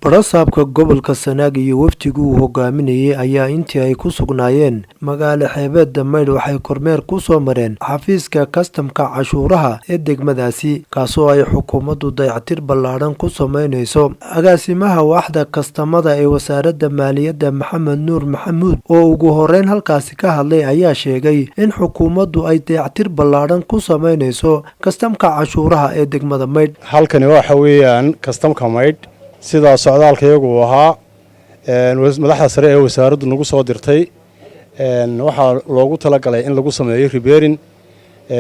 barasaabka gobolka Sanaag iyo wafdigu uu hogaaminayay ayaa intii ay ku sugnaayeen magaalo xeebeedda Maydh waxay kormeer ku soo mareen xafiiska kastamka cashuuraha ee degmadaasi kaasoo ay xukuumaddu dayactir ballaaran ku sameynayso. agaasimaha waaxda kastamada ee wasaaradda maaliyadda Maxamed Nuur Maxamuud oo ugu horeyn halkaasi ka hadlay ayaa sheegay in xukuumaddu ay dayactir ballaaran ku sameynayso kastamka cashuuraha ee degmada Maydh. halkani waxa weeyaan kastamka Maydh sida socdaalka iyagu ahaa madaxda sare ee wasaaraddu nagu soo dirtay waxa loogu talagalay in lagu sameeyo repairing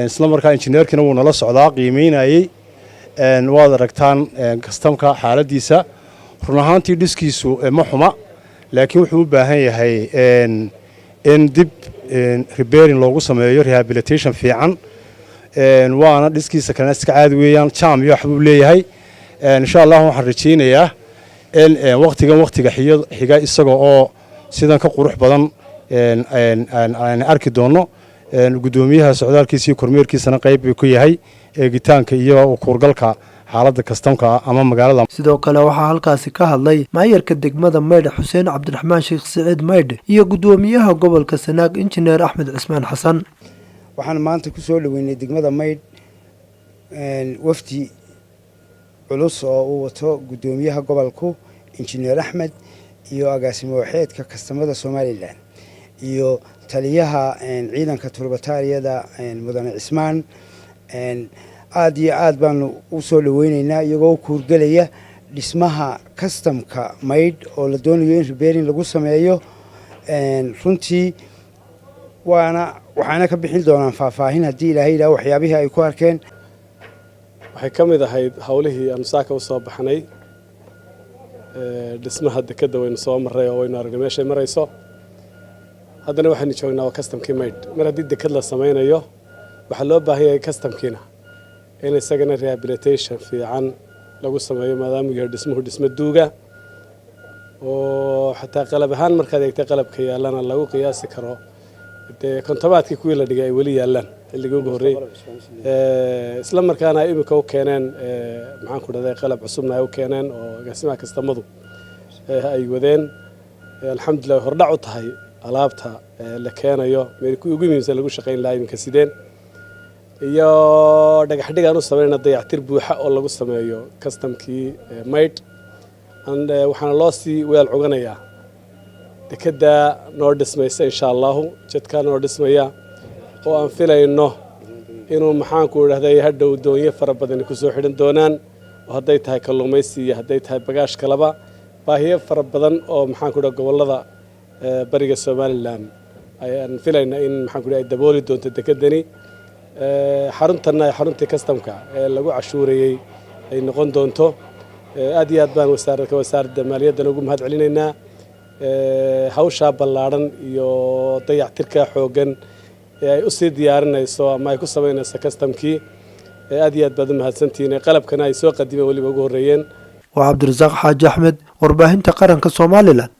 isla markaa injineerkina wuu nala socdaa qiimeynayay waad aragtaan kastamka xaaladiisa run ahaantii dhiskiisu ma xuma laakiin wuxuu u baahan yahay in dib repairing loogu sameeyo rehabilitation fiican waana dhiskiisa kana iska caadi weeyaan jam iyo waxbuu leeyahay insha Allah waxaan rajeynayaa in waqtiga xiga isaga oo sidan ka qurux badan aan arki doono gudoomiyaha socdaalkiisa iyo kormeerkiisana qayb ku yahay eegitaanka iyo kuurgalka xaaladda kastamka ama magaalada. sidoo kale waxaa halkaasi ka hadlay maayarka degmada Maydh Xuseen Cabdiraxmaan Sheekh Saciid Maydh iyo gudoomiyaha gobolka Sanaag Injineer Axmed Cismaan Xasan. waxaan maanta ku soo dhaweynay degmada Maydh wafdi culus oo uu wato gudoomiyaha gobolku Injineer Axmed iyo agaasimo waxeedka kastamada Soomaaliland iyo taliyaha ciidanka turbataariyada mudane Cismaan aad iyo aad baan u soo dhaweynaynaa iyagoo kuurgalaya dhismaha kastamka Maydh oo la doonayo in repairing lagu sameeyo runtii waxaana ka bixin doonaan faahfaahin haddii Ilaahay ilaa waxyaabihii ay ku arkeen. waxay ka mid ahayd hawlihii aan saaka u soo baxnay dhismaha dekada waynu soo maray oo waynu aragnay meeshay marayso haddana waxaynu joognaa kastamkii Maydh mar haddii dekad la sameynayo waxaa loo baahan yahay kastamkiina in isagana rehabilitation fiican lagu sameeyo maadaama uu yahay dhismuhu dhismo duuga oo xataa qalab ahaan markaad eegtay qalabka yaalana lagu qiyaasi karo dee kontabaadkii kuwii la dhigay ay weli yaalaan xilligii ugu horreeyay isla markaana ay imika u keeneen maxaan ku dhahday qalab cusubna ay u keeneen oo agaasimaha kastamadu ay wadeen alxamdulilah hordhac u tahay alaabta la keenayo meelkii ugu muhiimsan lagu shaqayn lahaa iminka sideen iyo dhagax dhigaan u sameynayna dayactir buuxa oo lagu sameeyo kastamkii Maydh waxaana loo sii weel cuganayaa dekada noo dhismaysa insha Allahu jidka noo dhismaya oo aan filayno inuu maxaan ku dhahday hadhow doonyo fara badan ku soo xidhan doonaan oo hadday tahay kalluumaysi iyo hadday tahay bagaash kalaba baahiyo fara badan oo maxaan ku dhahay gobolada bariga Soomaaliland ayaan filaynaa in maxaan ku dhahay dabooli doonto dekadani xaruntii kastamka ee lagu cashuurayay ay noqon doonto aad iyo aad baan wasaaradda maaliyadda ugu mahad celinaynaa hawsha ballaaran iyo dayactirka xoogan ee ay u sii diyaarinayso ama ay ku sameynayso kastamkii aad iyo aad baad u mahadsantihiin qalabkana ay soo qadimeen waliba ugu horeeyeen. waa Cabdirasaaq Xaaji Axmed warbaahinta qaranka Soomaaliland.